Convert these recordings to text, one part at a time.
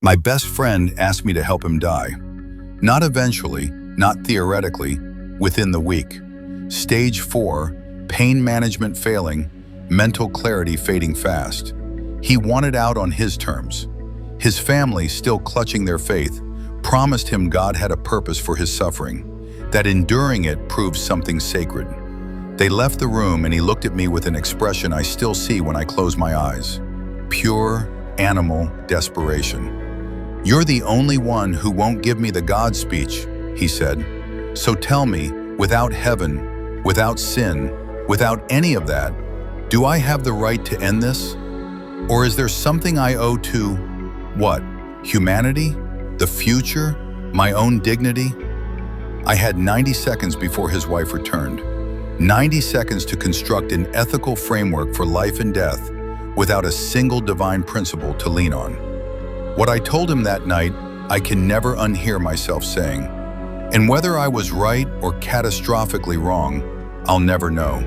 My best friend asked me to help him die. Not eventually, not theoretically, within the week. Stage 4, pain management failing, mental clarity fading fast. He wanted out on his terms. His family, still clutching their faith, promised him God had a purpose for his suffering, that enduring it proved something sacred. They left the room and he looked at me with an expression I still see when I close my eyes. Pure, animal desperation. "You're the only one who won't give me the God speech," he said. "So tell me, without heaven, without sin, without any of that, do I have the right to end this? Or is there something I owe to, what, humanity? The future? My own dignity?" I had 90 seconds before his wife returned. 90 seconds to construct an ethical framework for life and death without a single divine principle to lean on. What I told him that night, I can never unhear myself saying. And whether I was right or catastrophically wrong, I'll never know.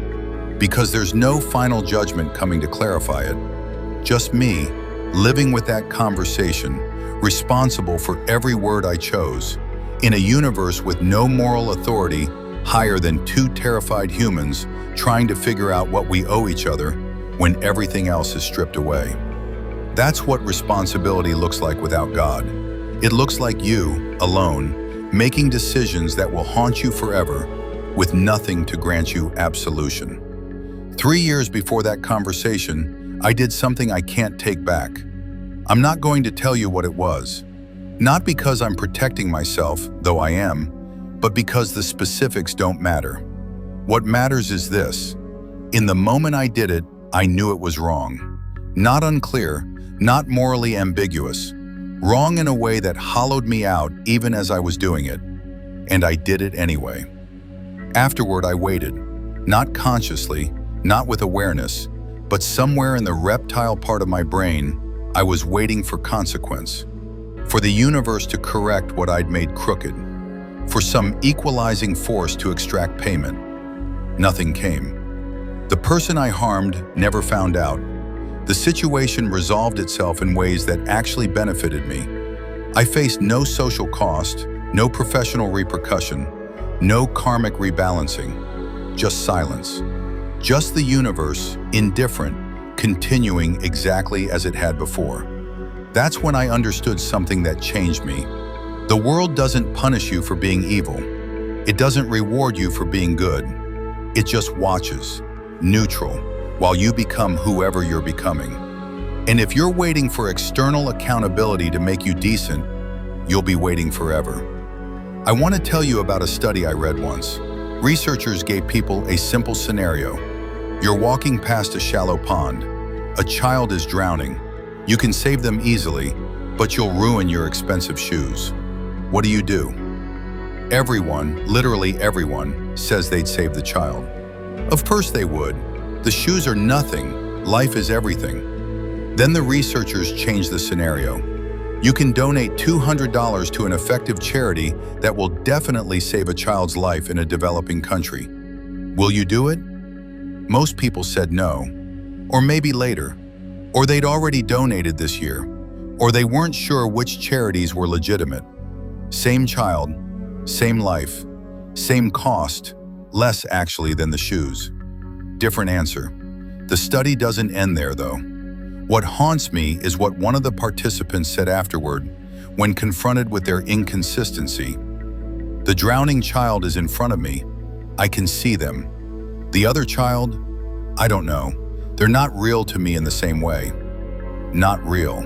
Because there's no final judgment coming to clarify it. Just me, living with that conversation, responsible for every word I chose, in a universe with no moral authority higher than two terrified humans trying to figure out what we owe each other when everything else is stripped away. That's what responsibility looks like without God. It looks like you, alone, making decisions that will haunt you forever with nothing to grant you absolution. 3 years before that conversation, I did something I can't take back. I'm not going to tell you what it was. Not because I'm protecting myself, though I am, but because the specifics don't matter. What matters is this. In the moment I did it, I knew it was wrong. Not unclear, not morally ambiguous. Wrong in a way that hollowed me out even as I was doing it. And I did it anyway. Afterward, I waited. Not consciously, not with awareness, but somewhere in the reptile part of my brain, I was waiting for consequence. For the universe to correct what I'd made crooked. For some equalizing force to extract payment. Nothing came. The person I harmed never found out. The situation resolved itself in ways that actually benefited me. I faced no social cost, no professional repercussion, no karmic rebalancing, just silence. Just the universe, indifferent, continuing exactly as it had before. That's when I understood something that changed me. The world doesn't punish you for being evil. It doesn't reward you for being good. It just watches, neutral, while you become whoever you're becoming. And if you're waiting for external accountability to make you decent, you'll be waiting forever. I want to tell you about a study I read once. Researchers gave people a simple scenario. You're walking past a shallow pond. A child is drowning. You can save them easily, but you'll ruin your expensive shoes. What do? Everyone, literally everyone, says they'd save the child. Of course they would. The shoes are nothing. Life is everything. Then the researchers changed the scenario. You can donate $200 to an effective charity that will definitely save a child's life in a developing country. Will you do it? Most people said no. Or maybe later. Or they'd already donated this year. Or they weren't sure which charities were legitimate. Same child, same life, same cost, less actually than the shoes. Different answer. The study doesn't end there though. What haunts me is what one of the participants said afterward when confronted with their inconsistency. The drowning child is in front of me. I can see them. The other child? I don't know. They're not real to me in the same way. Not real.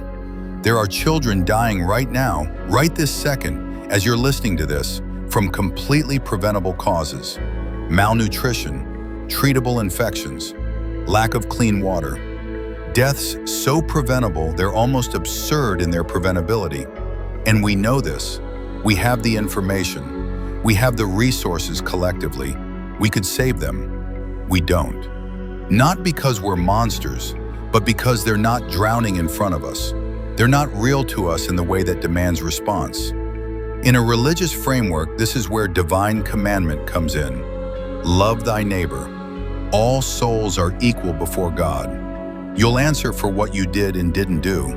There are children dying right now, right this second, as you're listening to this, from completely preventable causes. Malnutrition, treatable infections, lack of clean water. Deaths so preventable they're almost absurd in their preventability. And we know this. We have the information. We have the resources collectively. We could save them. We don't. Not because we're monsters, but because they're not drowning in front of us. They're not real to us in the way that demands response. In a religious framework, this is where divine commandment comes in. Love thy neighbor. All souls are equal before God. You'll answer for what you did and didn't do.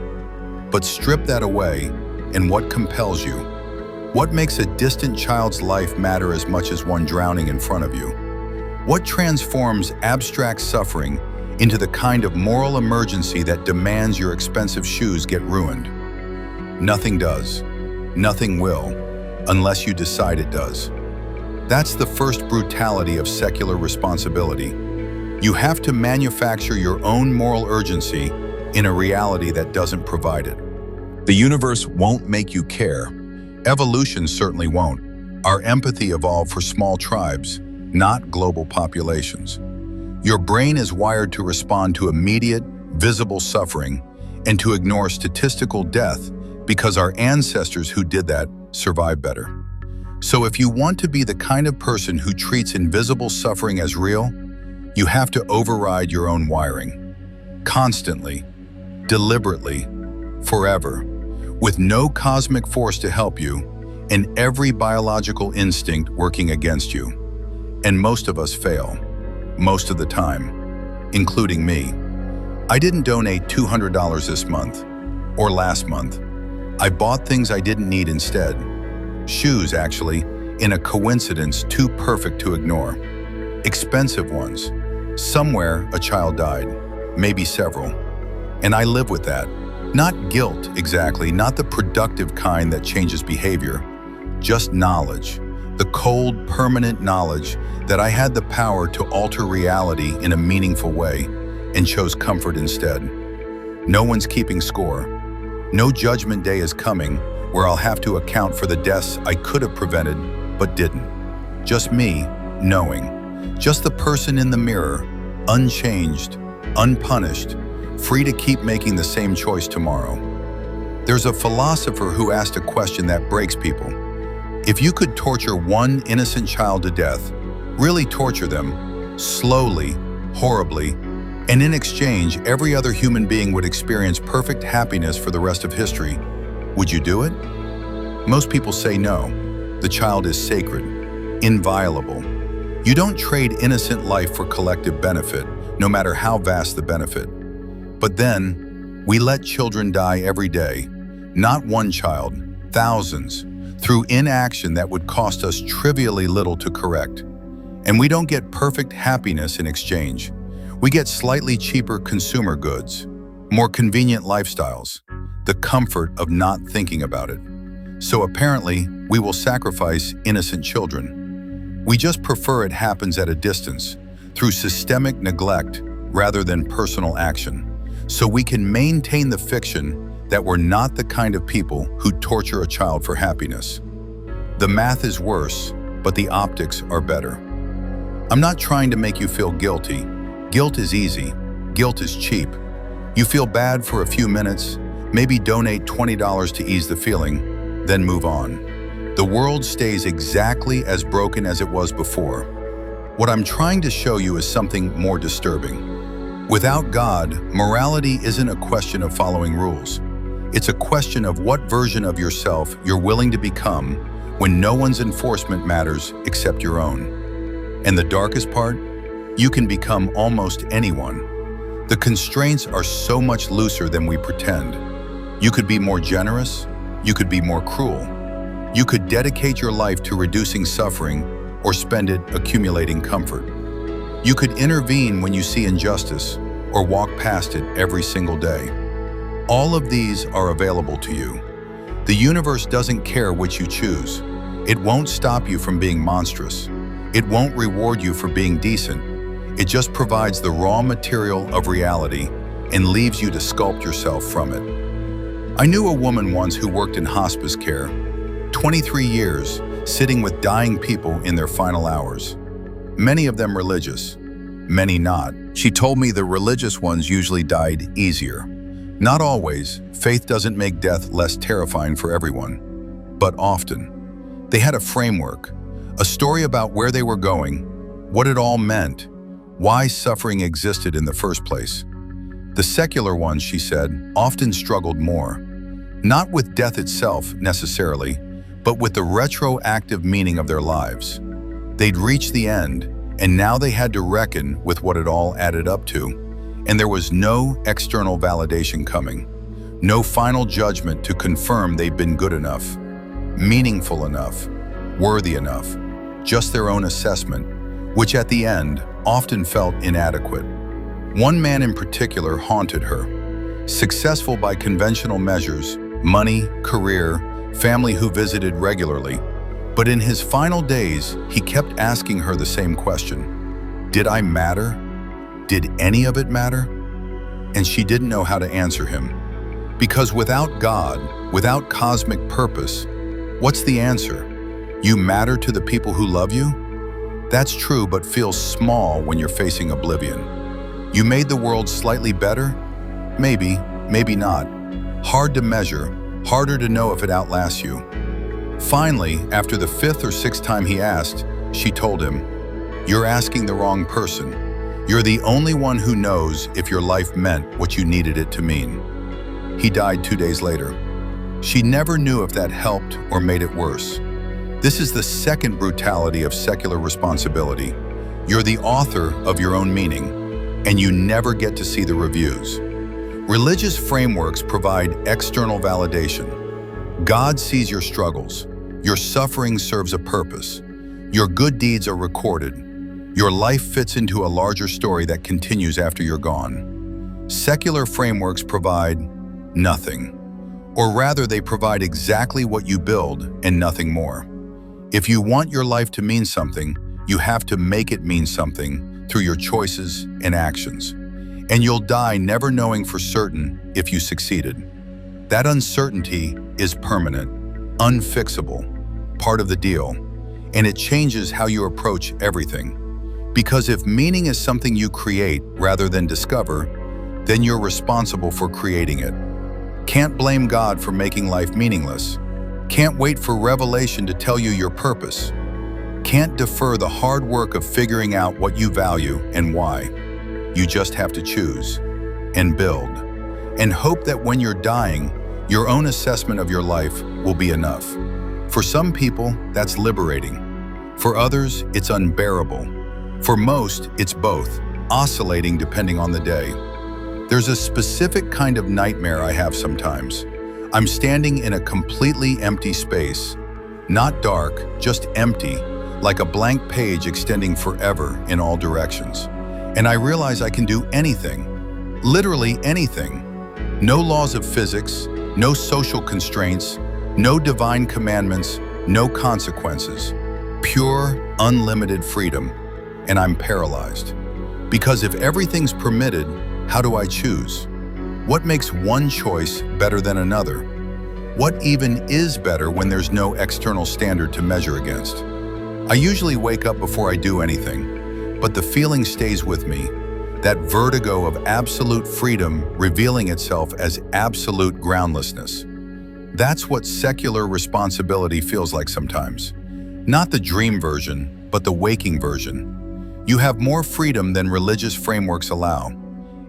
But strip that away, and what compels you? What makes a distant child's life matter as much as one drowning in front of you? What transforms abstract suffering into the kind of moral emergency that demands your expensive shoes get ruined? Nothing does. Nothing will, unless you decide it does. That's the first brutality of secular responsibility. You have to manufacture your own moral urgency in a reality that doesn't provide it. The universe won't make you care. Evolution certainly won't. Our empathy evolved for small tribes, not global populations. Your brain is wired to respond to immediate, visible suffering and to ignore statistical death because our ancestors who did that survived better. So if you want to be the kind of person who treats invisible suffering as real, you have to override your own wiring. Constantly, deliberately, forever, with no cosmic force to help you and every biological instinct working against you. And most of us fail, most of the time, including me. I didn't donate $200 this month, or last month. I bought things I didn't need instead. Shoes, actually, in a coincidence too perfect to ignore. Expensive ones. Somewhere a child died, maybe several. And I live with that. Not guilt, exactly, not the productive kind that changes behavior. Just knowledge. The cold, permanent knowledge that I had the power to alter reality in a meaningful way and chose comfort instead. No one's keeping score. No judgment day is coming where I'll have to account for the deaths I could have prevented but didn't. Just me, knowing. Just the person in the mirror, unchanged, unpunished, free to keep making the same choice tomorrow. There's a philosopher who asked a question that breaks people. If you could torture one innocent child to death, really torture them, slowly, horribly, and in exchange, every other human being would experience perfect happiness for the rest of history, would you do it? Most people say no. The child is sacred, inviolable. You don't trade innocent life for collective benefit, no matter how vast the benefit. But then, we let children die every day. Not one child, thousands, through inaction that would cost us trivially little to correct. And we don't get perfect happiness in exchange. We get slightly cheaper consumer goods, more convenient lifestyles, the comfort of not thinking about it. So apparently, we will sacrifice innocent children. We just prefer it happens at a distance, through systemic neglect rather than personal action, so we can maintain the fiction that we're not the kind of people who torture a child for happiness. The math is worse, but the optics are better. I'm not trying to make you feel guilty. Guilt is easy. Guilt is cheap. You feel bad for a few minutes, maybe donate $20 to ease the feeling, then move on. The world stays exactly as broken as it was before. What I'm trying to show you is something more disturbing. Without God, morality isn't a question of following rules. It's a question of what version of yourself you're willing to become when no one's enforcement matters except your own. And the darkest part? You can become almost anyone. The constraints are so much looser than we pretend. You could be more generous. You could be more cruel. You could dedicate your life to reducing suffering or spend it accumulating comfort. You could intervene when you see injustice or walk past it every single day. All of these are available to you. The universe doesn't care which you choose. It won't stop you from being monstrous. It won't reward you for being decent. It just provides the raw material of reality and leaves you to sculpt yourself from it. I knew a woman once who worked in hospice care, 23 years, sitting with dying people in their final hours. Many of them religious, many not. She told me the religious ones usually died easier. Not always. Faith doesn't make death less terrifying for everyone, but often. They had a framework, a story about where they were going, what it all meant, why suffering existed in the first place. The secular ones, she said, often struggled more, not with death itself necessarily, but with the retroactive meaning of their lives. They'd reached the end, and now they had to reckon with what it all added up to. And there was no external validation coming. No final judgment to confirm they've been good enough, meaningful enough, worthy enough. Just their own assessment, which at the end often felt inadequate. One man in particular haunted her. Successful by conventional measures, money, career, family who visited regularly. But in his final days, he kept asking her the same question. Did I matter? Did any of it matter? And she didn't know how to answer him. Because without God, without cosmic purpose, what's the answer? You matter to the people who love you? That's true, but feels small when you're facing oblivion. You made the world slightly better? Maybe, maybe not. Hard to measure, harder to know if it outlasts you. Finally, after the 5th or 6th time he asked, she told him, "You're asking the wrong person. You're the only one who knows if your life meant what you needed it to mean." He died 2 days later. She never knew if that helped or made it worse. This is the second brutality of secular responsibility. You're the author of your own meaning, and you never get to see the reviews. Religious frameworks provide external validation. God sees your struggles. Your suffering serves a purpose. Your good deeds are recorded. Your life fits into a larger story that continues after you're gone. Secular frameworks provide nothing. Or rather, they provide exactly what you build and nothing more. If you want your life to mean something, you have to make it mean something through your choices and actions. And you'll die never knowing for certain if you succeeded. That uncertainty is permanent, unfixable, part of the deal, and it changes how you approach everything. Because if meaning is something you create rather than discover, then you're responsible for creating it. Can't blame God for making life meaningless. Can't wait for revelation to tell you your purpose. Can't defer the hard work of figuring out what you value and why. You just have to choose and build and hope that when you're dying, your own assessment of your life will be enough. For some people, that's liberating. For others, it's unbearable. For most, it's both, oscillating depending on the day. There's a specific kind of nightmare I have sometimes. I'm standing in a completely empty space. Not dark, just empty, like a blank page extending forever in all directions. And I realize I can do anything, literally anything. No laws of physics, no social constraints, no divine commandments, no consequences. Pure, unlimited freedom. And I'm paralyzed. Because if everything's permitted, how do I choose? What makes one choice better than another? What even is better when there's no external standard to measure against? I usually wake up before I do anything, but the feeling stays with me. That vertigo of absolute freedom revealing itself as absolute groundlessness. That's what secular responsibility feels like sometimes. Not the dream version, but the waking version. You have more freedom than religious frameworks allow.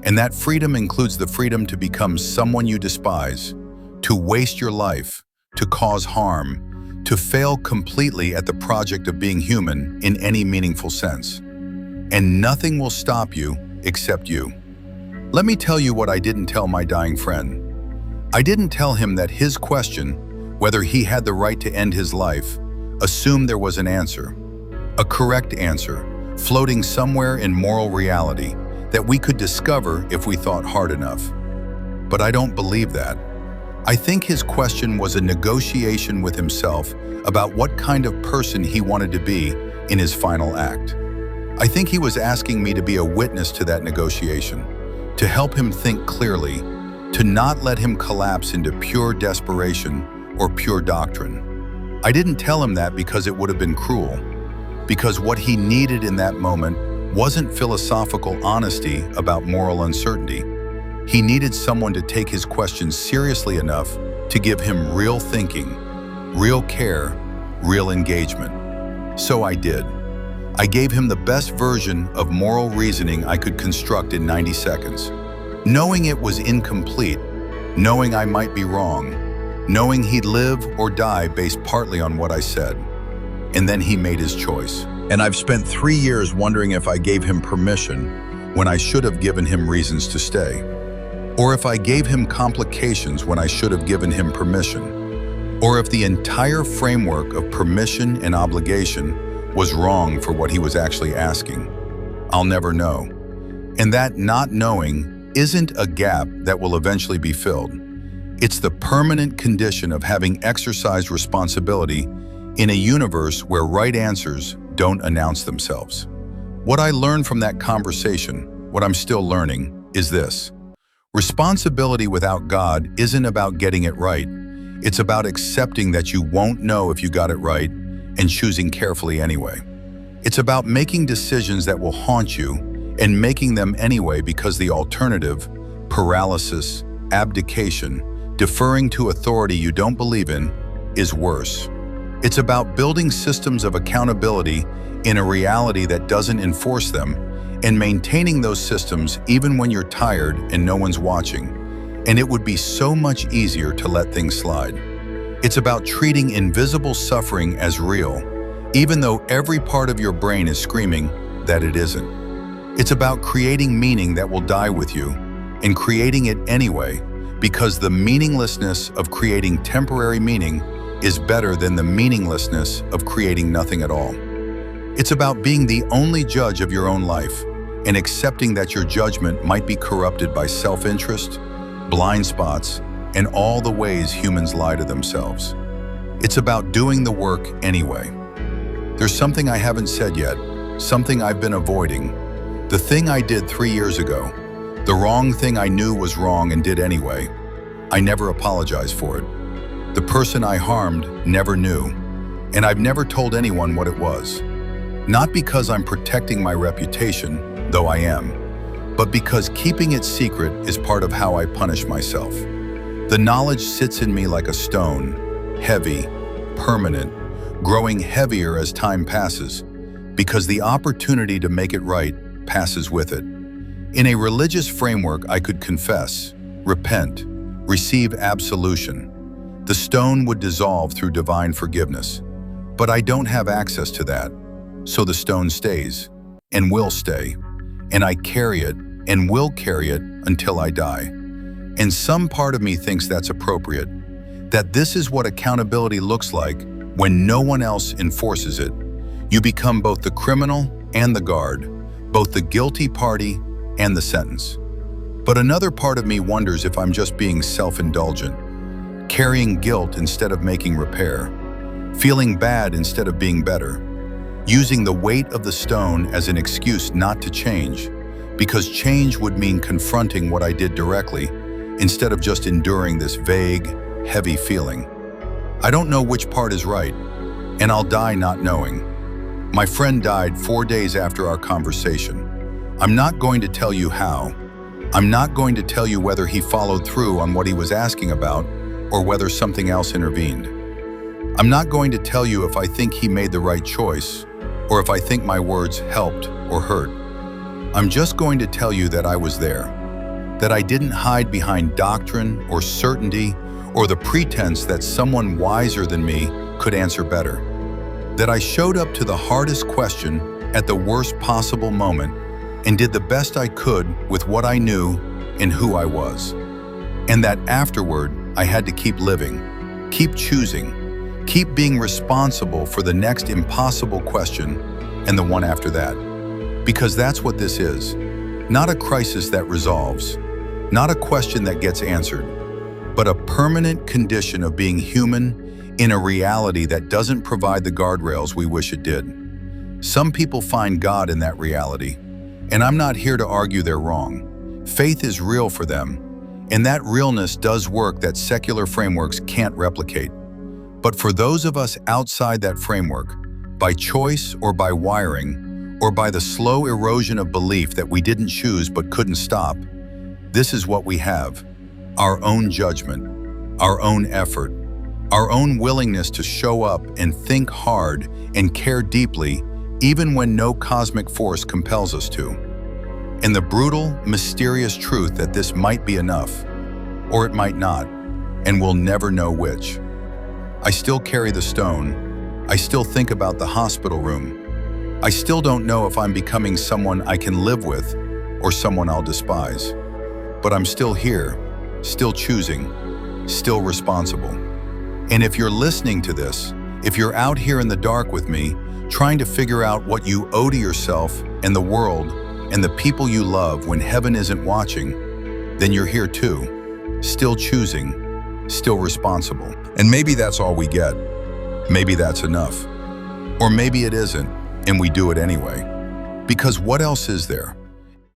And that freedom includes the freedom to become someone you despise, to waste your life, to cause harm, to fail completely at the project of being human in any meaningful sense. And nothing will stop you except you. Let me tell you what I didn't tell my dying friend. I didn't tell him that his question, whether he had the right to end his life, assumed there was an answer, a correct answer, floating somewhere in moral reality that we could discover if we thought hard enough. But I don't believe that. I think his question was a negotiation with himself about what kind of person he wanted to be in his final act. I think he was asking me to be a witness to that negotiation, to help him think clearly, to not let him collapse into pure desperation or pure doctrine. I didn't tell him that because it would have been cruel, because what he needed in that moment wasn't philosophical honesty about moral uncertainty. He needed someone to take his questions seriously enough to give him real thinking, real care, real engagement. So I did. I gave him the best version of moral reasoning I could construct in 90 seconds. Knowing it was incomplete, knowing I might be wrong, knowing he'd live or die based partly on what I said. And then he made his choice. And I've spent 3 years wondering if I gave him permission when I should have given him reasons to stay. Or if I gave him complications when I should have given him permission? Or if the entire framework of permission and obligation was wrong for what he was actually asking? I'll never know. And that not knowing isn't a gap that will eventually be filled. It's the permanent condition of having exercised responsibility in a universe where right answers don't announce themselves. What I learned from that conversation, what I'm still learning, is this. Responsibility without God isn't about getting it right. It's about accepting that you won't know if you got it right and choosing carefully anyway. It's about making decisions that will haunt you and making them anyway because the alternative, paralysis, abdication, deferring to authority you don't believe in, is worse. It's about building systems of accountability in a reality that doesn't enforce them, and maintaining those systems even when you're tired and no one's watching. And it would be so much easier to let things slide. It's about treating invisible suffering as real, even though every part of your brain is screaming that it isn't. It's about creating meaning that will die with you, and creating it anyway, because the meaninglessness of creating temporary meaning is better than the meaninglessness of creating nothing at all. It's about being the only judge of your own life, and accepting that your judgment might be corrupted by self-interest, blind spots, and all the ways humans lie to themselves. It's about doing the work anyway. There's something I haven't said yet, something I've been avoiding. The thing I did 3 years ago, the wrong thing I knew was wrong and did anyway. I never apologized for it. The person I harmed never knew, and I've never told anyone what it was. Not because I'm protecting my reputation, though I am, but because keeping it secret is part of how I punish myself. The knowledge sits in me like a stone, heavy, permanent, growing heavier as time passes, because the opportunity to make it right passes with it. In a religious framework, I could confess, repent, receive absolution. The stone would dissolve through divine forgiveness. But I don't have access to that, so the stone stays, and will stay. And I carry it, and will carry it until I die. And some part of me thinks that's appropriate, that this is what accountability looks like when no one else enforces it. You become both the criminal and the guard, both the guilty party and the sentence. But another part of me wonders if I'm just being self-indulgent, carrying guilt instead of making repair, feeling bad instead of being better, using the weight of the stone as an excuse not to change, because change would mean confronting what I did directly instead of just enduring this vague, heavy feeling. I don't know which part is right, and I'll die not knowing. My friend died 4 days after our conversation. I'm not going to tell you how. I'm not going to tell you whether he followed through on what he was asking about or whether something else intervened. I'm not going to tell you if I think he made the right choice or if I think my words helped or hurt. I'm just going to tell you that I was there, that I didn't hide behind doctrine or certainty or the pretense that someone wiser than me could answer better, that I showed up to the hardest question at the worst possible moment and did the best I could with what I knew and who I was, and that afterward I had to keep living, keep choosing, keep being responsible for the next impossible question and the one after that. Because that's what this is. Not a crisis that resolves, not a question that gets answered, but a permanent condition of being human in a reality that doesn't provide the guardrails we wish it did. Some people find God in that reality, and I'm not here to argue they're wrong. Faith is real for them, and that realness does work that secular frameworks can't replicate. But for those of us outside that framework, by choice or by wiring, or by the slow erosion of belief that we didn't choose but couldn't stop, this is what we have: our own judgment, our own effort, our own willingness to show up and think hard and care deeply even when no cosmic force compels us to. And the brutal, mysterious truth that this might be enough, or it might not, and we'll never know which. I still carry the stone. I still think about the hospital room. I still don't know if I'm becoming someone I can live with or someone I'll despise. but I'm still here, still choosing, still responsible. And if you're listening to this, if you're out here in the dark with me, trying to figure out what you owe to yourself and the world and the people you love when heaven isn't watching, then you're here too, still choosing, still responsible. And maybe that's all we get. Maybe that's enough. Or maybe it isn't, and we do it anyway. Because what else is there?